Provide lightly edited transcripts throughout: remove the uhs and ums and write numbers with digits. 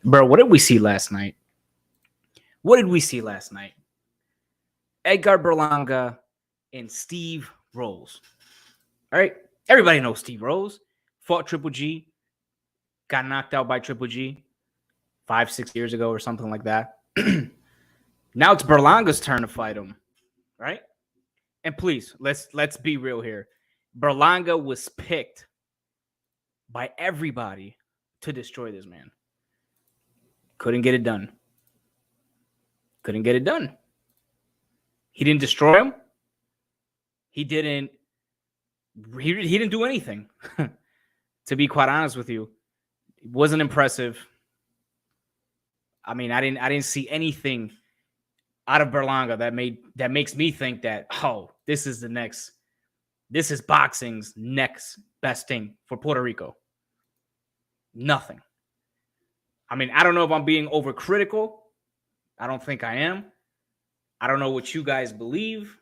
Bro, what did we see last night? What did we see last night? Edgar Berlanga and Steve Rolls. All right. Everybody knows Steve Rolls. Fought Triple G. Got knocked out by Triple G 5-6 years ago or something like that. Now it's Berlanga's turn to fight him. Right? And please, let's be real here. Berlanga was picked by everybody to destroy this man. Couldn't get it done. Couldn't get it done. He didn't destroy him. He didn't do anything. To be quite honest with you, it wasn't impressive. I mean, I didn't see anything out of Berlanga that makes me think that, oh, this is boxing's next best thing for Puerto Rico. Nothing. I mean, I don't know if I'm being overcritical. I don't think I am. I don't know what you guys believe,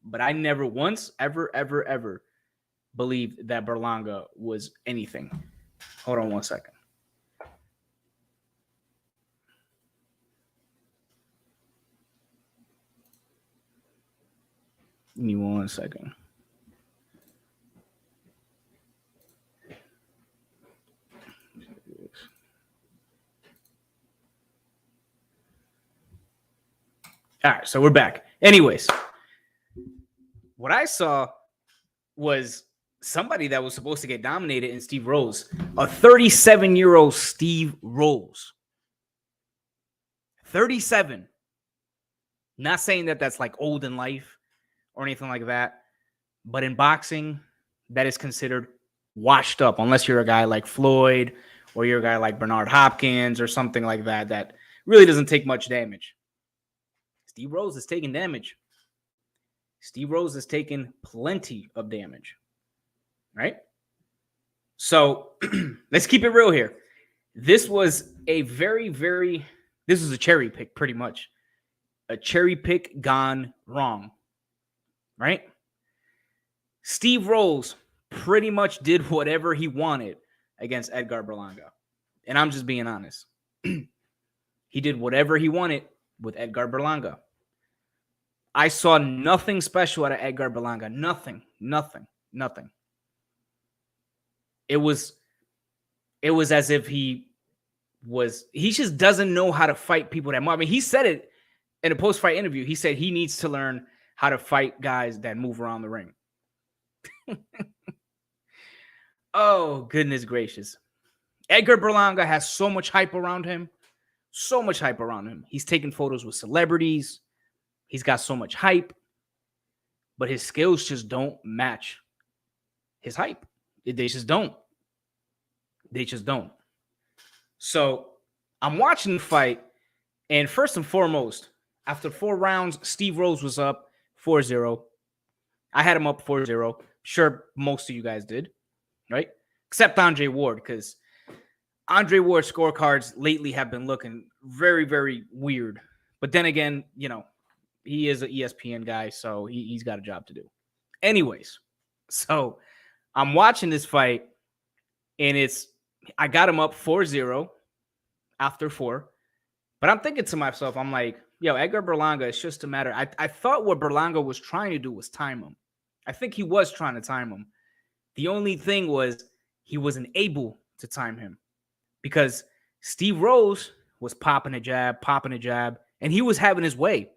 but I never once, ever believed that Berlanga was anything. Hold on one second. Give me 1 second. All right, so we're back. Anyways, what I saw was somebody that was supposed to get dominated in Steve Rolls, a 37-year-old Steve Rolls. 37. Not saying that that's like old in life or anything like that, but in boxing, that is considered washed up, unless you're a guy like Floyd or you're a guy like Bernard Hopkins or something like that, that really doesn't take much damage. Steve Rolls is taking damage. Steve Rolls is taking plenty of damage, right? So let's keep it real here. This was a this was a cherry pick, pretty much. A cherry pick gone wrong, right? Steve Rolls pretty much did whatever he wanted against Edgar Berlanga. And I'm just being honest. He did whatever he wanted with Edgar Berlanga. I saw nothing special out of Edgar Berlanga. Nothing. It was as if he just doesn't know how to fight people that move. I mean, he said it in a post-fight interview. He said he needs to learn how to fight guys that move around the ring. Oh, goodness gracious. Edgar Berlanga has so much hype around him. So much hype around him. He's taking photos with celebrities. He's got so much hype. But his skills just don't match his hype. They just don't. So I'm watching the fight. And first and foremost, after 4 rounds, Steve Rolls was up 4-0. I had him up 4-0. Sure, most of you guys did, right? Except Andre Ward, because Andre Ward's scorecards lately have been looking very, very weird. But then again, you know, he is an ESPN guy, so he's got a job to do. Anyways, so I'm watching this fight, and I got him up 4-0 after 4. But I'm thinking to myself, I'm like, yo, Edgar Berlanga, it's just a matter. I thought what Berlanga was trying to do was time him. I think he was trying to time him. The only thing was he wasn't able to time him because Steve Rolls was popping a jab, and he was having his way.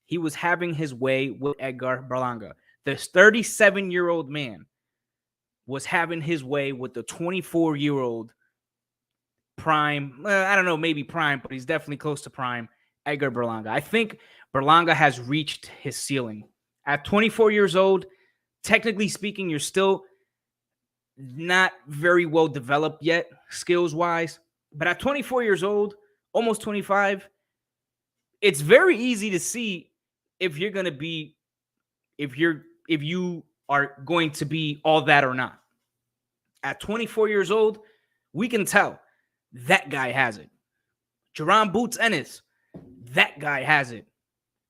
He was having his way with Edgar Berlanga. This 37-year-old man was having his way with the 24-year-old prime. I don't know, maybe prime, but he's definitely close to prime, Edgar Berlanga. I think Berlanga has reached his ceiling. At 24 years old, technically speaking, you're still not very well developed yet, skills-wise. But at 24 years old, almost 25, it's very easy to see if you are going to be all that or not. At 24 years old, we can tell that guy has it. Jaron Boots Ennis, that guy has it.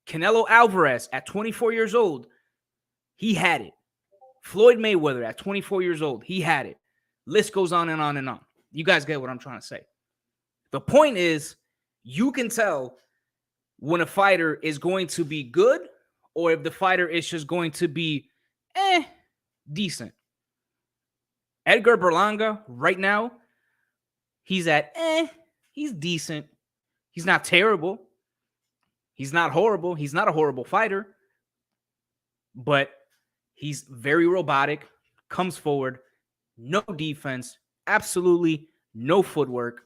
Canelo Alvarez at 24 years old, he had it. Floyd Mayweather at 24 years old, he had it. List goes on and on and on. You guys get what I'm trying to say. The point is, you can tell when a fighter is going to be good or if the fighter is just going to be decent. Edgar Berlanga right now, he's at he's decent. He's not terrible. He's not horrible. He's not a horrible fighter. But he's very robotic, comes forward, no defense, absolutely no footwork,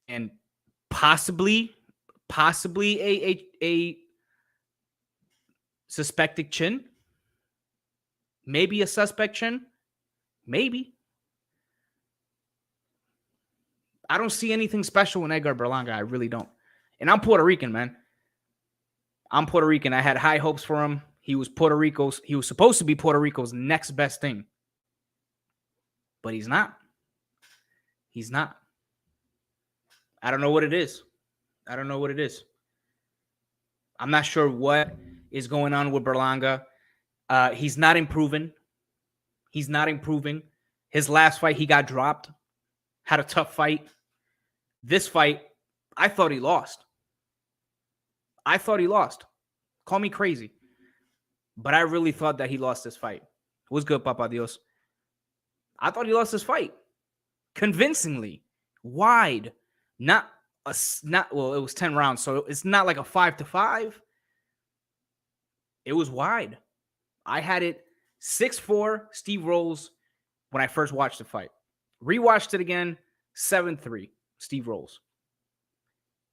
and possibly a suspected chin. Maybe a suspect chin. Maybe. I don't see anything special in Edgar Berlanga. I really don't. And I'm Puerto Rican, man. I'm Puerto Rican. I had high hopes for him. He was supposed to be Puerto Rico's next best thing. But he's not. He's not. I don't know what it is. I'm not sure what is going on with Berlanga. He's not improving. His last fight, he got dropped. Had a tough fight. This fight, I thought he lost. Call me crazy. But I really thought that he lost this fight. What's good, Papa Dios? I thought he lost this fight. Convincingly. Wide. Well, it was 10 rounds, so it's not like a 5-5. It was wide. I had it 6-4 Steve Rolls when I first watched the fight. Rewatched it again, 7-3 Steve Rolls.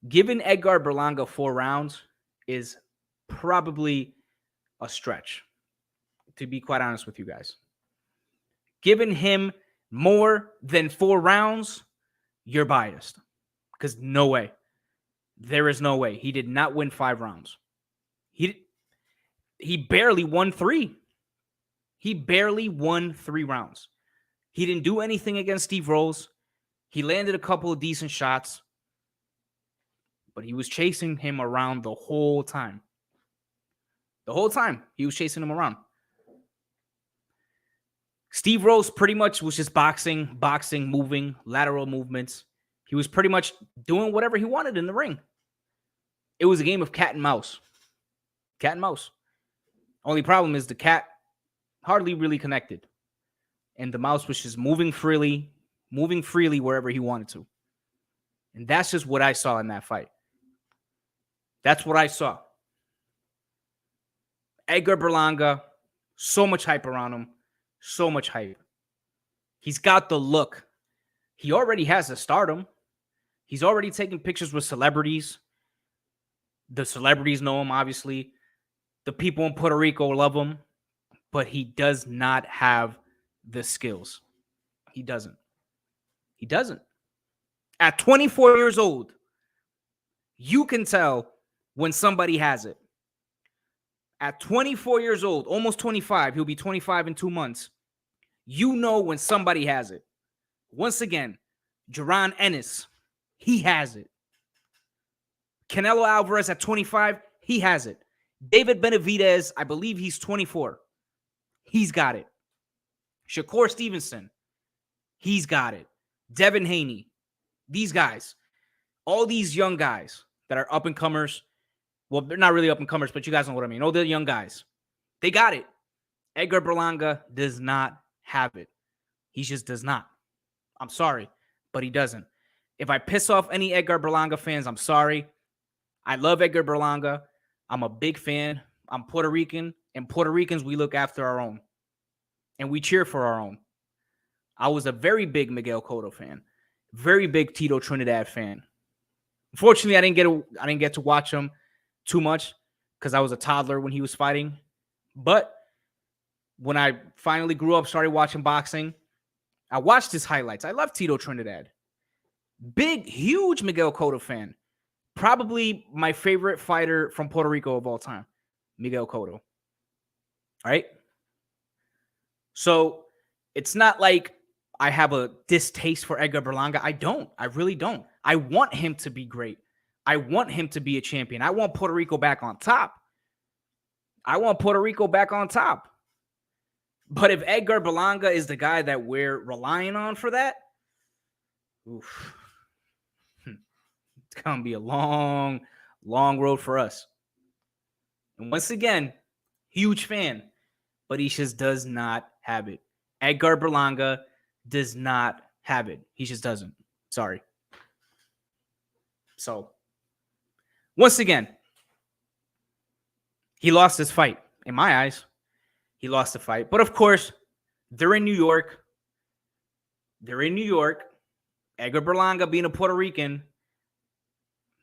Giving Edgar Berlanga 4 rounds is probably a stretch, to be quite honest with you guys. Giving him more than 4 rounds, you're biased. Because no way. There is no way. He did not win 5 rounds. He barely won 3. He barely won 3 rounds. He didn't do anything against Steve Rolls. He landed a couple of decent shots. But he was chasing him around the whole time. The whole time, he was chasing him around. Steve Rolls pretty much was just boxing, moving, lateral movements. He was pretty much doing whatever he wanted in the ring. It was a game of cat and mouse. Cat and mouse. Only problem is the cat hardly really connected. And the mouse was just moving freely wherever he wanted to. And that's just what I saw in that fight. That's what I saw. Edgar Berlanga, so much hype around him. So much hype. He's got the look. He already has a stardom. He's already taking pictures with celebrities. The celebrities know him, obviously. The people in Puerto Rico love him. But he does not have the skills. He doesn't. At 24 years old, you can tell when somebody has it. At 24 years old, almost 25, he'll be 25 in 2 months. You know when somebody has it. Once again, Jaron Ennis, he has it. Canelo Alvarez at 25, he has it. David Benavidez, I believe he's 24. He's got it. Shakur Stevenson, he's got it. Devin Haney, these guys, all these young guys that are up-and-comers. Well, they're not really up-and-comers, but you guys know what I mean. All the young guys, they got it. Edgar Berlanga does not have it. He just does not. I'm sorry, but he doesn't. If I piss off any Edgar Berlanga fans, I'm sorry. I love Edgar Berlanga. I'm a big fan. I'm Puerto Rican, and Puerto Ricans, we look after our own, and we cheer for our own. I was a very big Miguel Cotto fan, very big Tito Trinidad fan. Unfortunately, I didn't get to watch him too much because I was a toddler when he was fighting. But when I finally grew up, started watching boxing, I watched his highlights. I love Tito Trinidad. Big, huge Miguel Cotto fan. Probably my favorite fighter from Puerto Rico of all time, Miguel Cotto. All right? So it's not like I have a distaste for Edgar Berlanga. I don't. I really don't. I want him to be great. I want him to be a champion. I want Puerto Rico back on top. But if Edgar Berlanga is the guy that we're relying on for that, Oof. It's gonna be a long, long road for us. And once again, huge fan, but he just does not have it. Edgar Berlanga does not have it. He just doesn't. Sorry. So, once again, he lost this fight. In my eyes, he lost the fight. But of course, they're in New York. They're in New York. Edgar Berlanga being a Puerto Rican,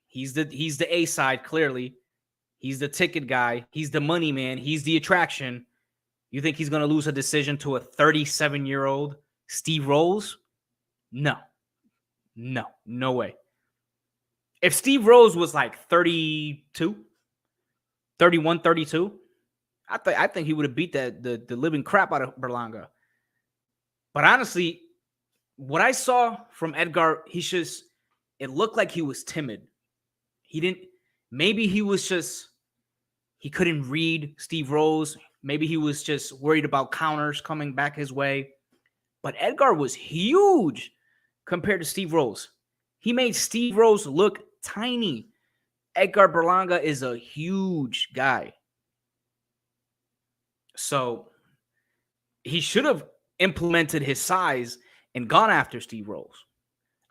he's the A side, clearly. He's the ticket guy. He's the money man. He's the attraction. You think he's going to lose a decision to a 37-year-old Steve Rolls? No. No way. If Steve Rolls was like 32, 31, 32, I think he would have beat the living crap out of Berlanga. But honestly, what I saw from Edgar, it looked like he was timid. Maybe he couldn't read Steve Rolls. Maybe he was just worried about counters coming back his way. But Edgar was huge compared to Steve Rolls. He made Steve Rolls look tiny. Edgar Berlanga is a huge guy. So he should have implemented his size and gone after Steve Rolls.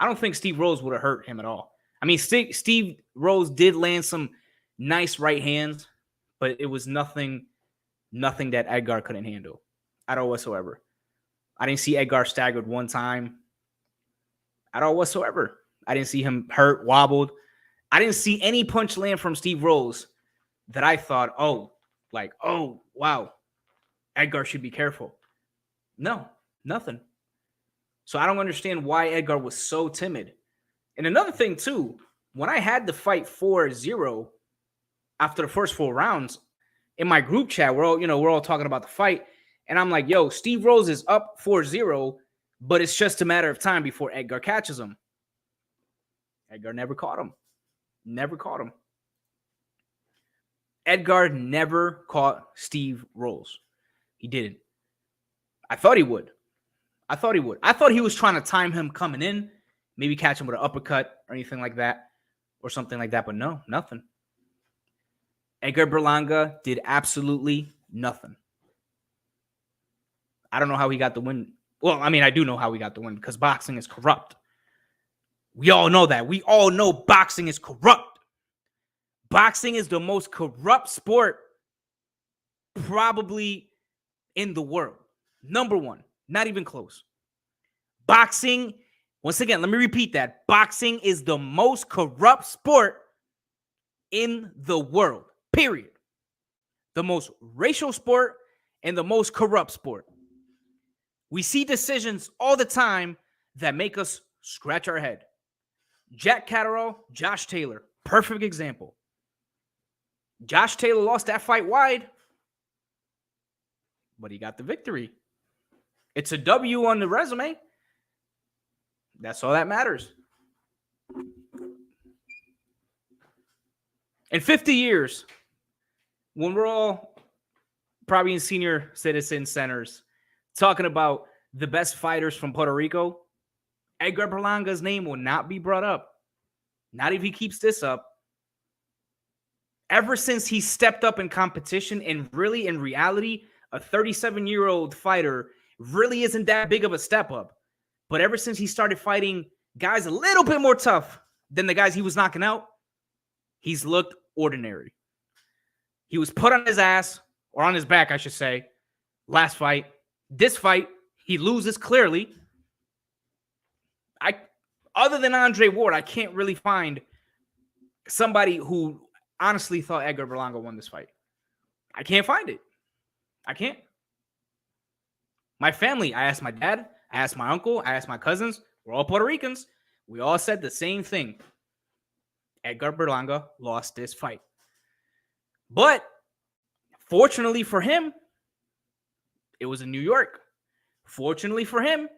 I don't think Steve Rolls would have hurt him at all. I mean, Steve Rolls did land some nice right hands, but it was nothing that Edgar couldn't handle at all whatsoever. I didn't see Edgar staggered one time at all whatsoever. I didn't see him hurt, wobbled. I didn't see any punch land from Steve Rolls that I thought, oh, wow, Edgar should be careful. No, nothing. So I don't understand why Edgar was so timid. And another thing, too, when I had the fight 4-0 after the first 4 rounds, in my group chat, we're all talking about the fight. And I'm like, yo, Steve Rolls is up 4-0, but it's just a matter of time before Edgar catches him. Edgar never caught him. Never caught him. Edgar never caught Steve Rolls. He didn't. I thought he would. I thought he was trying to time him coming in, maybe catch him with an uppercut or anything like that, or something like that. But no, nothing. Edgar Berlanga did absolutely nothing. I don't know how he got the win. Well, I mean, I do know how he got the win because boxing is corrupt. We all know that. We all know boxing is corrupt. Boxing is the most corrupt sport probably in the world. Number one, not even close. Boxing, once again, let me repeat that. Boxing is the most corrupt sport in the world, period. The most racial sport and the most corrupt sport. We see decisions all the time that make us scratch our head. Jack Catterall, Josh Taylor, perfect example. Josh Taylor lost that fight wide, but he got the victory. It's a W on the resume. That's all that matters. In 50 years, when we're all probably in senior citizen centers talking about the best fighters from Puerto Rico, Edgar Berlanga's name will not be brought up. Not if he keeps this up. Ever since he stepped up in competition, and really in reality, a 37-year-old fighter really isn't that big of a step up. But ever since he started fighting guys a little bit more tough than the guys he was knocking out, he's looked ordinary. He was put on his ass, or on his back, I should say, last fight. This fight, he loses clearly. Other than Andre Ward, I can't really find somebody who honestly thought Edgar Berlanga won this fight. I can't find it. I can't. My family, I asked my dad, I asked my uncle, I asked my cousins. We're all Puerto Ricans. We all said the same thing. Edgar Berlanga lost this fight. But fortunately for him, it was in New York. Fortunately for him,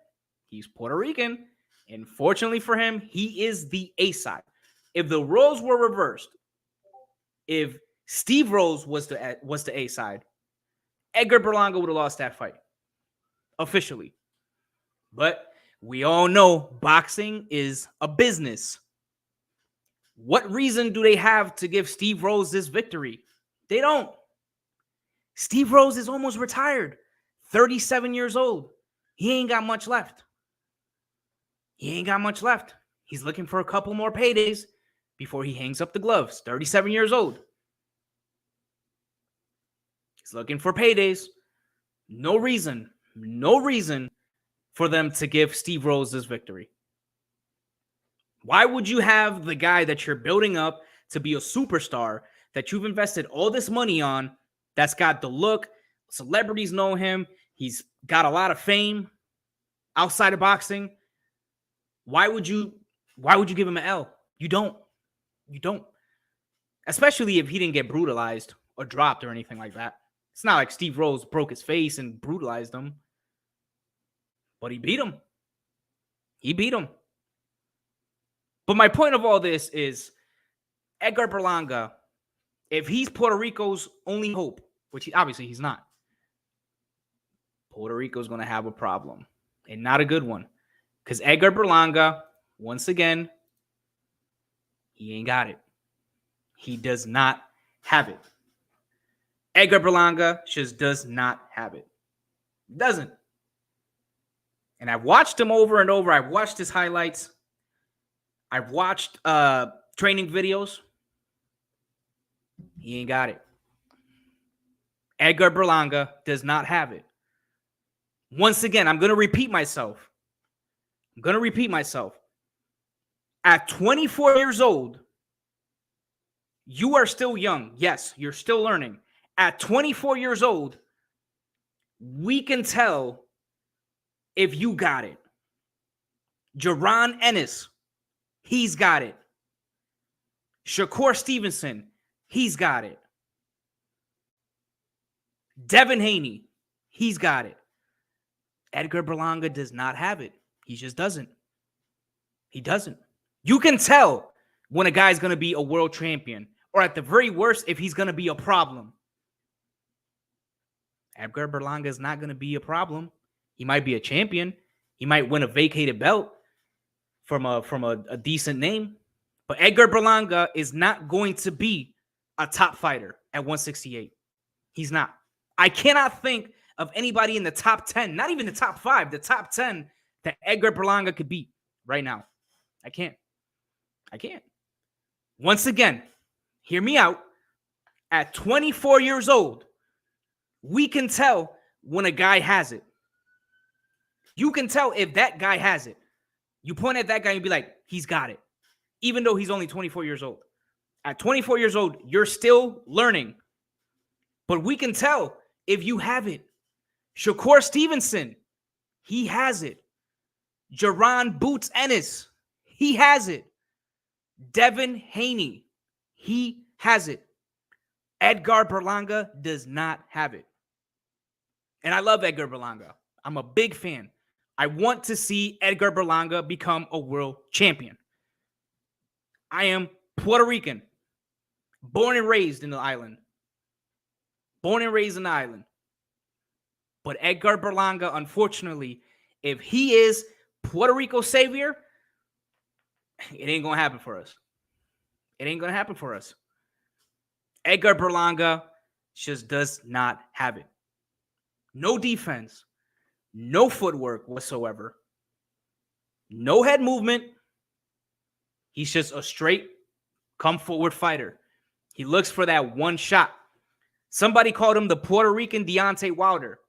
he's Puerto Rican. And fortunately for him, he is the A side. If the roles were reversed, if Steve Rolls was the A side, Edgar Berlanga would have lost that fight officially. But We all know boxing is a business. What reason do they have to give Steve Rose this victory? They don't. Steve Rose is almost retired, 37 years old. He ain't got much left. He's looking for a couple more paydays before he hangs up the gloves. 37 years old. He's looking for paydays. No reason for them to give Steve Rose this victory. Why would you have the guy that you're building up to be a superstar, that you've invested all this money on, that's got the look, celebrities know him, he's got a lot of fame outside of boxing? Why would you give him an L? You don't. Especially if he didn't get brutalized or dropped or anything like that. It's not like Steve Rose broke his face and brutalized him. But he beat him. But my point of all this is Edgar Berlanga, if he's Puerto Rico's only hope, which obviously he's not, Puerto Rico's going to have a problem, and not a good one. Because Edgar Berlanga, once again, he ain't got it. He does not have it. Edgar Berlanga just does not have it. Doesn't. And I've watched him over and over. I've watched his highlights. I've watched training videos. He ain't got it. Edgar Berlanga does not have it. Once again, I'm going to repeat myself. At 24 years old, you are still young. Yes, you're still learning. At 24 years old, we can tell if you got it. Jaron Ennis, he's got it. Shakur Stevenson, he's got it. Devin Haney, he's got it. Edgar Berlanga does not have it. He just doesn't. He doesn't. You can tell when a guy's going to be a world champion, or at the very worst, if he's going to be a problem. Edgar Berlanga is not going to be a problem. He might be a champion. He might win a vacated belt from a decent name. But Edgar Berlanga is not going to be a top fighter at 168. He's not. I cannot think of anybody in the top 10, not even the top 5, the top 10 that Edgar Berlanga could beat right now. I can't. Once again, hear me out. At 24 years old, we can tell when a guy has it. You can tell if that guy has it. You point at that guy and be like, he's got it. Even though he's only 24 years old. At 24 years old, you're still learning. But we can tell if you have it. Shakur Stevenson, he has it. Jaron Boots Ennis, he has it. Devin Haney, he has it. Edgar Berlanga does not have it. And I love Edgar Berlanga. I'm a big fan. I want to see Edgar Berlanga become a world champion. I am Puerto Rican, born and raised in the island. But Edgar Berlanga, unfortunately, if he is Puerto Rico's savior, it ain't going to happen for us. Edgar Berlanga just does not have it. No defense, no footwork whatsoever, no head movement. He's just a straight come forward fighter. He looks for that one shot. Somebody called him the Puerto Rican Deontay Wilder.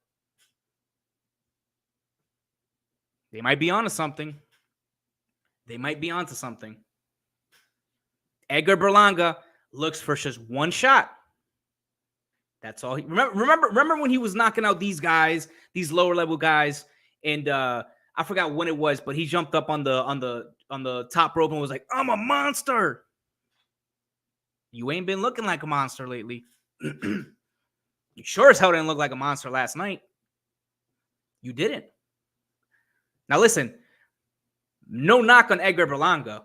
They might be onto something. Edgar Berlanga looks for just one shot. That's all. Remember when he was knocking out these guys, these lower level guys, and I forgot when it was, but he jumped up on the top rope and was like, "I'm a monster." You ain't been looking like a monster lately. You sure as hell didn't look like a monster last night. You didn't. Now listen, no knock on Edgar Berlanga.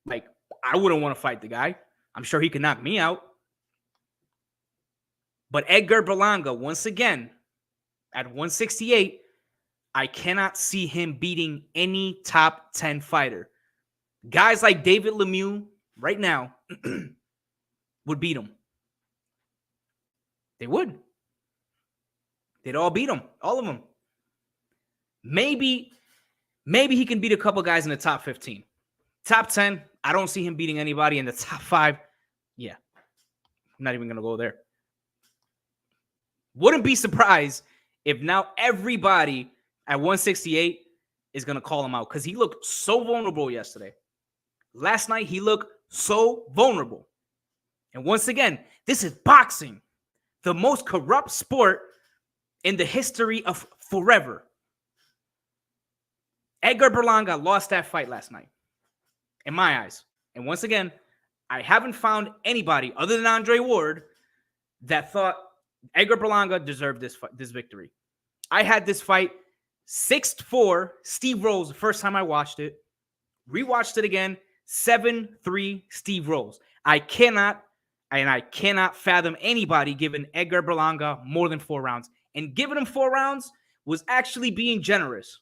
Like, I wouldn't want to fight the guy. I'm sure he could knock me out. But Edgar Berlanga, once again, at 168, I cannot see him beating any top 10 fighter. Guys like David Lemieux right now would beat him. They would. They'd all beat him. All of them. Maybe he can beat a couple guys in the top 15. Top 10, I don't see him beating anybody. In the top 5, yeah. I'm not even going to go there. Wouldn't be surprised if now everybody at 168 is going to call him out because he looked so vulnerable yesterday. Last night, he looked so vulnerable. And once again, this is boxing, the most corrupt sport in the history of forever. Edgar Berlanga lost that fight last night, in my eyes. And once again, I haven't found anybody other than Andre Ward that thought Edgar Berlanga deserved this victory. I had this fight 6-4, Steve Rolls, the first time I watched it. Rewatched it again, 7-3, Steve Rolls. I cannot fathom anybody giving Edgar Berlanga more than 4 rounds. And giving him 4 rounds was actually being generous.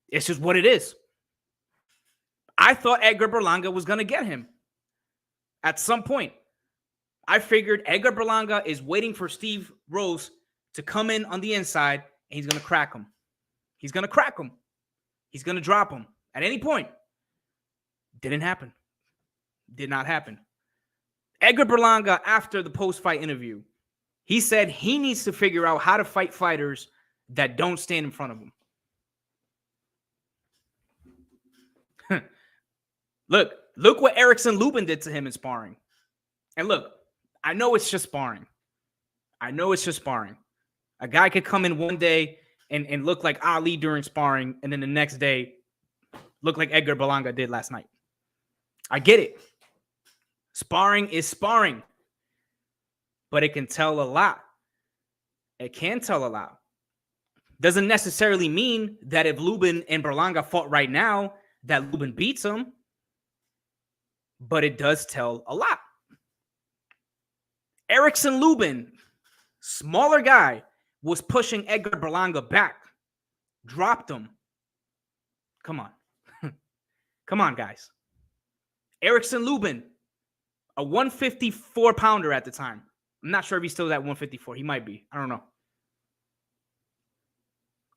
It's just what it is. I thought Edgar Berlanga was going to get him at some point. I figured Edgar Berlanga is waiting for Steve Rolls to come in on the inside, and he's going to crack him. He's going to crack him. He's going to drop him at any point. Didn't happen. Did not happen. Edgar Berlanga, after the post-fight interview, he said he needs to figure out how to fight fighters that don't stand in front of him. Look what Erickson Lubin did to him in sparring. And look, I know it's just sparring. A guy could come in one day and look like Ali during sparring, and then the next day look like Edgar Berlanga did last night. I get it. Sparring is sparring. But it can tell a lot. It can tell a lot. Doesn't necessarily mean that if Lubin and Berlanga fought right now, that Lubin beats him. But it does tell a lot. Erickson Lubin, smaller guy, was pushing Edgar Berlanga back. Dropped him. Come on. Come on, guys. Erickson Lubin, a 154-pounder at the time. I'm not sure if he's still at 154. He might be. I don't know.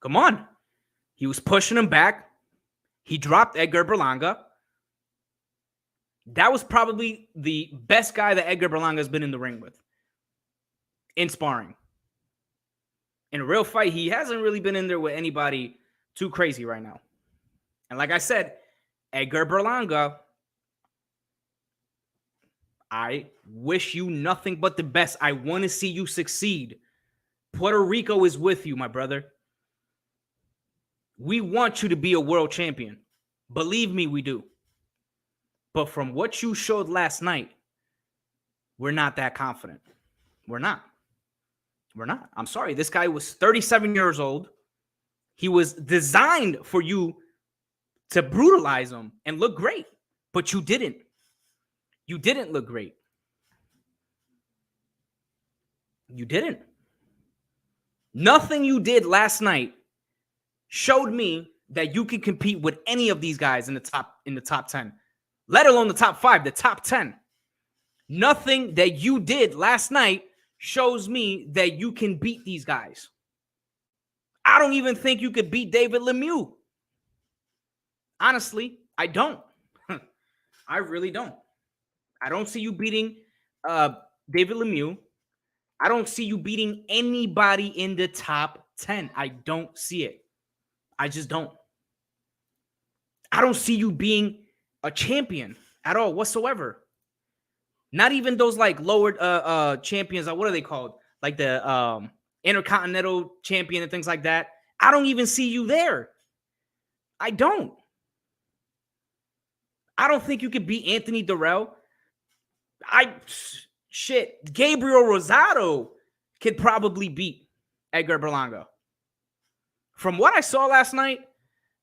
Come on. He was pushing him back. He dropped Edgar Berlanga. That was probably the best guy that Edgar Berlanga has been in the ring with. In sparring. In a real fight, he hasn't really been in there with anybody too crazy right now. And like I said, Edgar Berlanga, I wish you nothing but the best. I want to see you succeed. Puerto Rico is with you, my brother. We want you to be a world champion. Believe me, we do. But from what you showed last night, we're not that confident. We're not. I'm sorry. This guy was 37 years old. He was designed for you to brutalize him and look great. But you didn't. You didn't look great. You didn't. Nothing you did last night showed me that you can compete with any of these guys in the top 10. Let alone the top 5, the top 10. Nothing that you did last night shows me that you can beat these guys. I don't even think you could beat David Lemieux. Honestly, I don't. I really don't. I don't see you beating David Lemieux. I don't see you beating anybody in the top 10. I don't see it. I just don't. I don't see you being a champion at all whatsoever. Not even those like lower champions. What are they called? Like the Intercontinental champion and things like that. I don't even see you there. I don't. I don't think you could beat Anthony Durrell. Gabriel Rosado could probably beat Edgar Berlanga. From what I saw last night,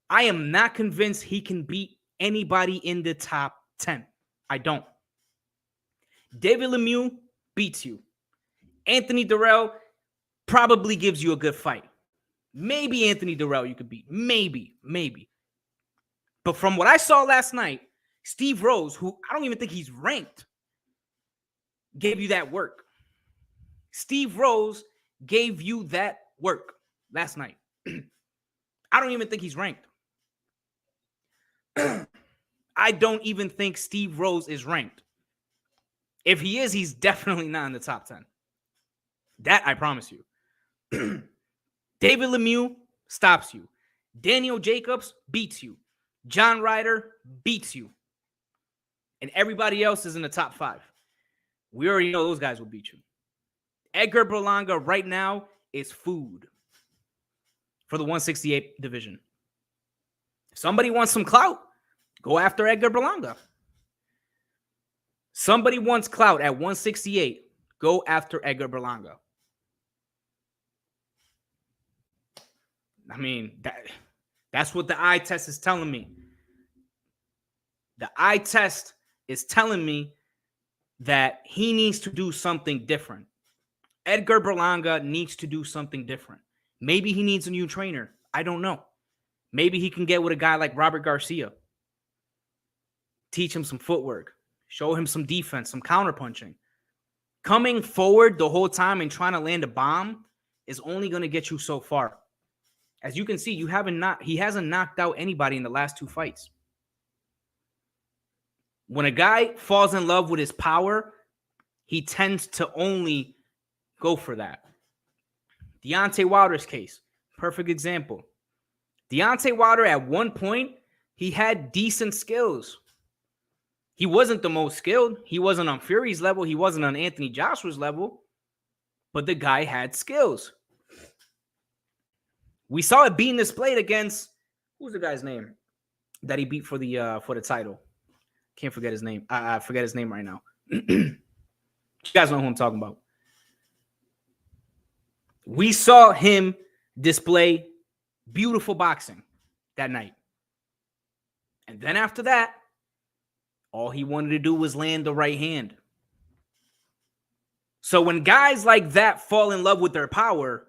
I am not convinced he can beat anybody in the top 10. I don't. David Lemieux beats you. Anthony Durrell, probably gives you a good fight. Maybe Anthony Dirrell you could beat. Maybe. But from what I saw last night, Steve Rose, who I don't even think he's ranked, gave you that work. Steve Rose gave you that work last night. I don't even think he's ranked. I don't even think Steve Rose is ranked. If he is, he's definitely not in the top 10. That I promise you. David Lemieux stops you. Daniel Jacobs beats you. John Ryder beats you. And everybody else is in the top 5. We already know those guys will beat you. Edgar Berlanga right now is food for the 168 division. If somebody wants some clout, go after Edgar Berlanga. Somebody wants clout at 168, go after Edgar Berlanga. I mean, that's what the eye test is telling me. The eye test is telling me that he needs to do something different. Edgar Berlanga needs to do something different. Maybe he needs a new trainer. I don't know. Maybe he can get with a guy like Robert Garcia. Teach him some footwork. Show him some defense, some counterpunching. Coming forward the whole time and trying to land a bomb is only going to get you so far. As you can see, he hasn't knocked out anybody in the last 2 fights. When a guy falls in love with his power, he tends to only go for that. Deontay Wilder's case, perfect example. Deontay Wilder, at one point, he had decent skills. He wasn't the most skilled. He wasn't on Fury's level. He wasn't on Anthony Joshua's level. But the guy had skills. We saw it being displayed against, who's the guy's name that he beat for the title? Can't forget his name. I forget his name right now. You guys know who I'm talking about. We saw him display beautiful boxing that night. And then after that, all he wanted to do was land the right hand. So when guys like that fall in love with their power,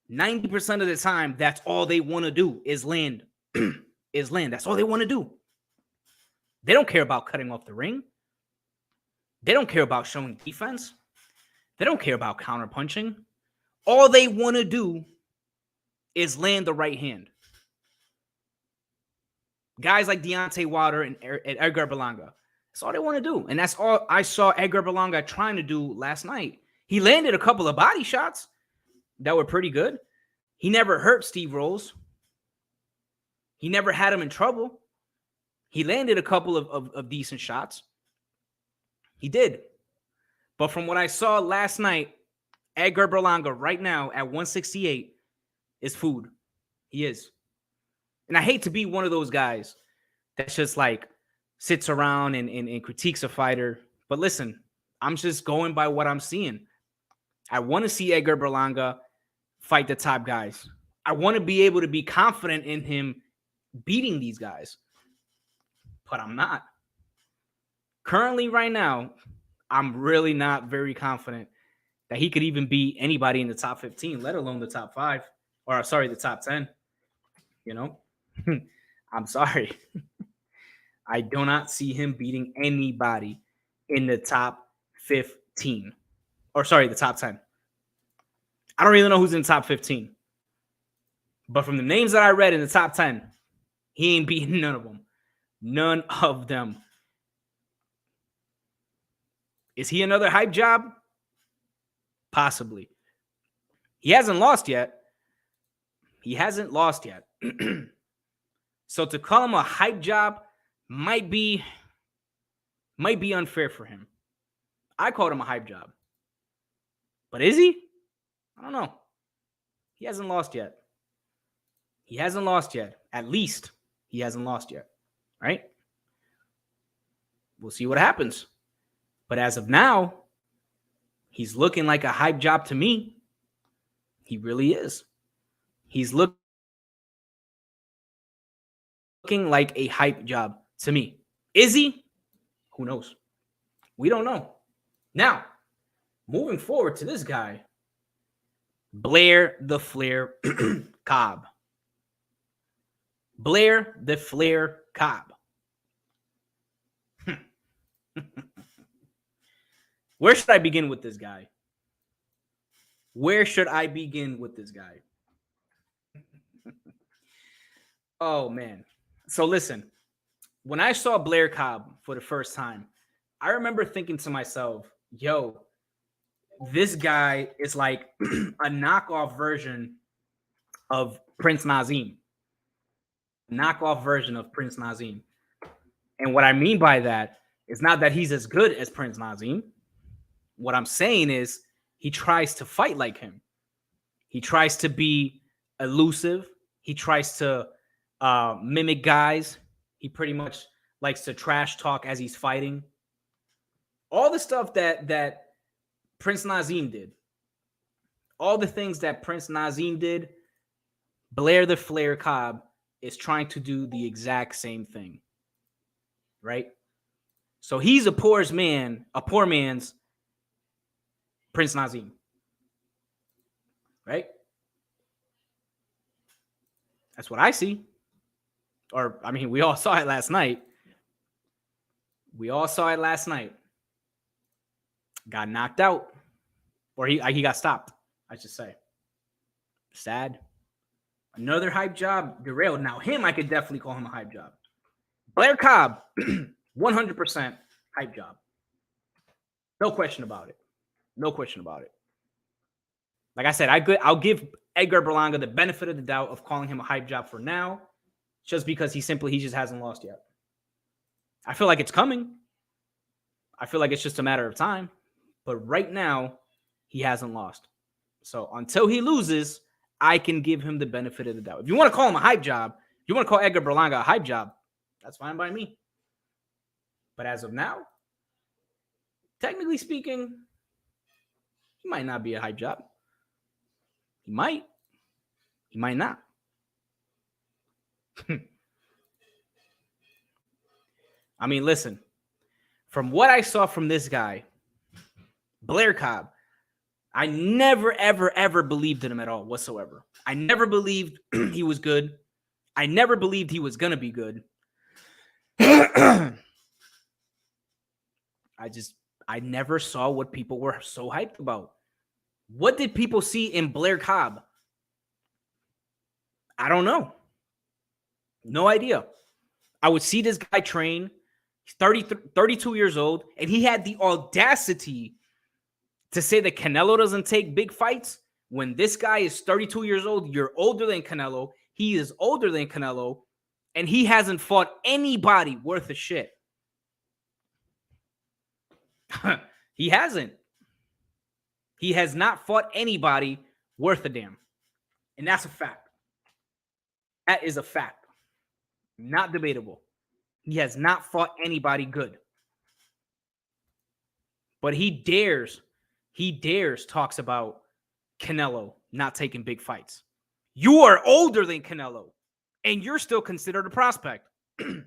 90% of the time, that's all they want to do is land. That's all they want to do. They don't care about cutting off the ring. They don't care about showing defense. They don't care about counterpunching. All they want to do is land the right hand. Guys like Deontay Wilder and Edgar Berlanga. That's all they want to do. And that's all I saw Edgar Berlanga trying to do last night. He landed a couple of body shots that were pretty good. He never hurt Steve Rose. He never had him in trouble. He landed a couple of decent shots. He did. But from what I saw last night, Edgar Berlanga right now at 168 is food. He is. And I hate to be one of those guys that's just like sits around and critiques a fighter. But listen, I'm just going by what I'm seeing. I want to see Edgar Berlanga fight the top guys. I want to be able to be confident in him beating these guys. But I'm not. Currently, right now, I'm really not very confident that he could even beat anybody in the top 15, let alone the top 5. Or, sorry, the top 10. You know? I'm sorry. I do not see him beating anybody in the top 15. Or, sorry, the top 10. I don't really know who's in the top 15. But from the names that I read in the top 10, he ain't beating none of them. None of them. Is he another hype job? Possibly. He hasn't lost yet. So to call him a hype job might be unfair for him. I called him a hype job. But is he? I don't know. He hasn't lost yet. At least he hasn't lost yet. Right? We'll see what happens. But as of now, he's looking like a hype job to me. He really is. He's looking like a hype job to me. Is he? Who knows? We don't know. Now, moving forward to this guy, Blair the Flair Cobb. Blair the Flair Cobb. Where should I begin with this guy? Where should I begin with this guy? Oh, man. So listen, when I saw Blair Cobb for the first time, I remember thinking to myself, yo, this guy is like a knockoff version of Prince Nazim. Knockoff version of Prince Nazim. And what I mean by that is not that he's as good as Prince Nazim. What I'm saying is he tries to fight like him. He tries to be elusive. He tries to mimic guys. He pretty much likes to trash talk as he's fighting. All the stuff that Prince Nazim did, all the things that Prince Nazim did, Blair the Flair Cobb is trying to do the exact same thing, right? So he's a poor man's Prince Nazim, right? That's what I see. Or, I mean, we all saw it last night. Got knocked out. Or he got stopped, I should say. Sad. Another hype job derailed. Now, him, I could definitely call him a hype job. Blair Cobb, 100% hype job. No question about it. Like I said, I'll give Edgar Berlanga the benefit of the doubt of calling him a hype job for now, just because he just hasn't lost yet. I feel like it's coming. I feel like it's just a matter of time. But right now, he hasn't lost. So until he loses, I can give him the benefit of the doubt. If you want to call him a hype job, you want to call Edgar Berlanga a hype job, that's fine by me. But as of now, technically speaking, he might not be a hype job. He might not. I mean, listen, from what I saw from this guy, Blair Cobb, I never, ever, ever believed in him at all whatsoever. I never believed he was good. I never believed he was going to be good. I never saw what people were so hyped about. What did people see in Blair Cobb? I don't know. No idea. I would see this guy train. He's 32 years old, and he had the audacity to say that Canelo doesn't take big fights when this guy is 32 years old. You're older than Canelo. He is older than Canelo, and he hasn't fought anybody worth a shit. He hasn't. He has not fought anybody worth a damn. And that's a fact. That is a fact. Not debatable. He has not fought anybody good. But he dares talks about Canelo not taking big fights. You are older than Canelo, and you're still considered a prospect. You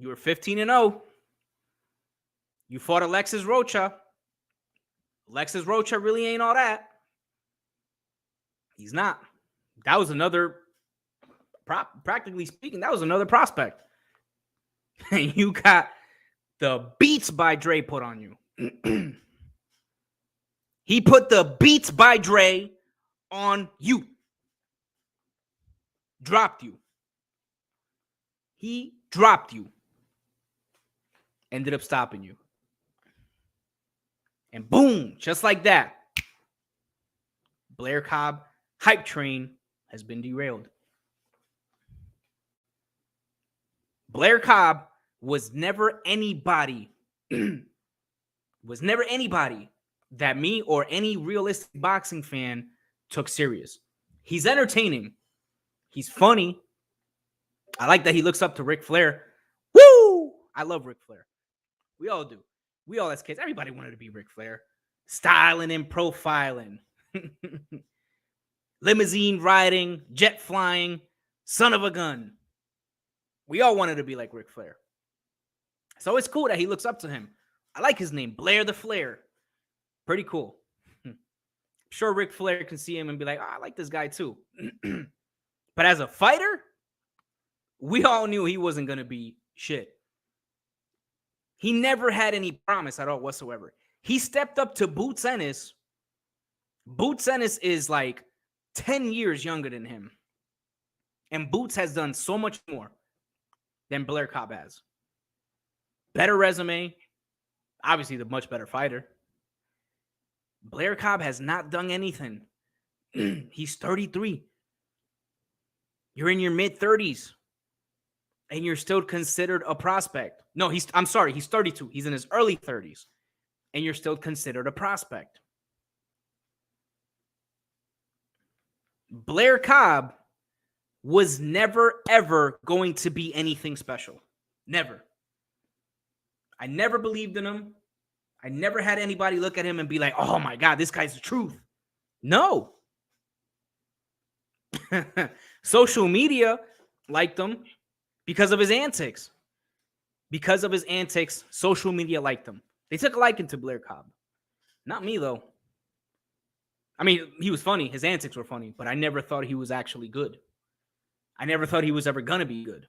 were 15-0. You fought Alexis Rocha. Alexis Rocha really ain't all that. He's not. That was another, practically speaking, that was another prospect. And you got the Beats by Dre put on you. He put the Beats by Dre on you. Dropped you. He dropped you. Ended up stopping you. And boom, just like that, Blair Cobb hype train has been derailed. Blair Cobb was never anybody that me or any realistic boxing fan took serious. He's entertaining. He's funny. I like that he looks up to Ric Flair. Woo! I love Ric Flair. We all do. We all as kids, everybody wanted to be Ric Flair. Styling and profiling. Limousine riding, jet flying, son of a gun. We all wanted to be like Ric Flair. So it's cool that he looks up to him. I like his name, Blair the Flair. Pretty cool. sure Ric Flair can see him and be like, oh, I like this guy too. But as a fighter, we all knew he wasn't going to be shit. He never had any promise at all whatsoever. He stepped up to Boots Ennis. Boots Ennis is like 10 years younger than him. And Boots has done so much more than Blair Cobb has. Better resume. Obviously, the much better fighter. Blair Cobb has not done anything. He's 33. You're in your mid-30s. And you're still considered a prospect. No, I'm sorry, he's 32. He's in his early 30s. And you're still considered a prospect. Blair Cobb was never, ever going to be anything special. Never. I never believed in him. I never had anybody look at him and be like, oh my God, this guy's the truth. No. Social media liked him because of his antics. Because of his antics, social media liked him. They took a liking to Blair Cobb. Not me, though. I mean, he was funny. His antics were funny, but I never thought he was actually good. I never thought he was ever going to be good.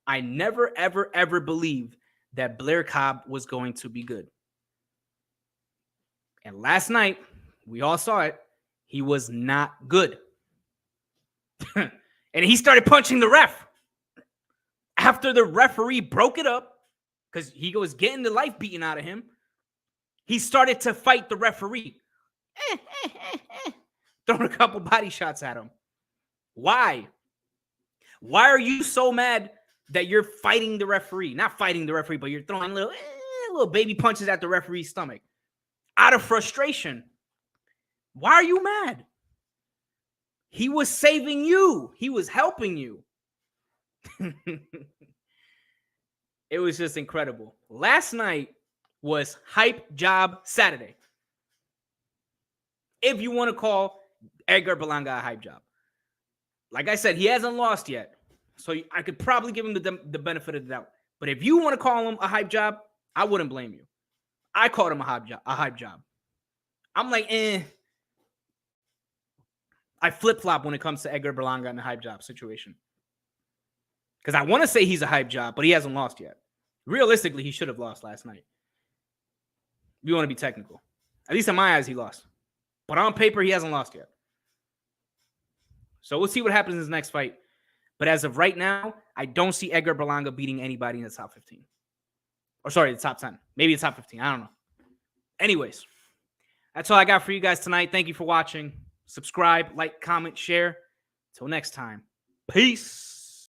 I never, ever, ever believed that Blair Cobb was going to be good. And last night, we all saw it. He was not good. And he started punching the ref. After the referee broke it up, because he was getting the life beaten out of him, he started to fight the referee. Throwing a couple body shots at him. Why? Why are you so mad that you're fighting the referee? Not fighting the referee, but you're throwing little baby punches at the referee's stomach. Out of frustration. Why are you mad? He was saving you. He was helping you. It was just incredible. Last night was Hype Job Saturday. If you want to call Edgar Berlanga a hype job. Like I said, he hasn't lost yet. So I could probably give him the benefit of the doubt. But if you want to call him a hype job, I wouldn't blame you. I called him a hype job. I'm like, I flip-flop when it comes to Edgar Berlanga and the hype job situation. Because I want to say he's a hype job, but he hasn't lost yet. Realistically, he should have lost last night. If you want to be technical. At least in my eyes, he lost. But on paper, he hasn't lost yet. So we'll see what happens in his next fight. But as of right now, I don't see Edgar Berlanga beating anybody in the top 15. Or sorry, the top 10. Maybe the top 15. I don't know. Anyways, that's all I got for you guys tonight. Thank you for watching. Subscribe, like, comment, share. Till next time. Peace.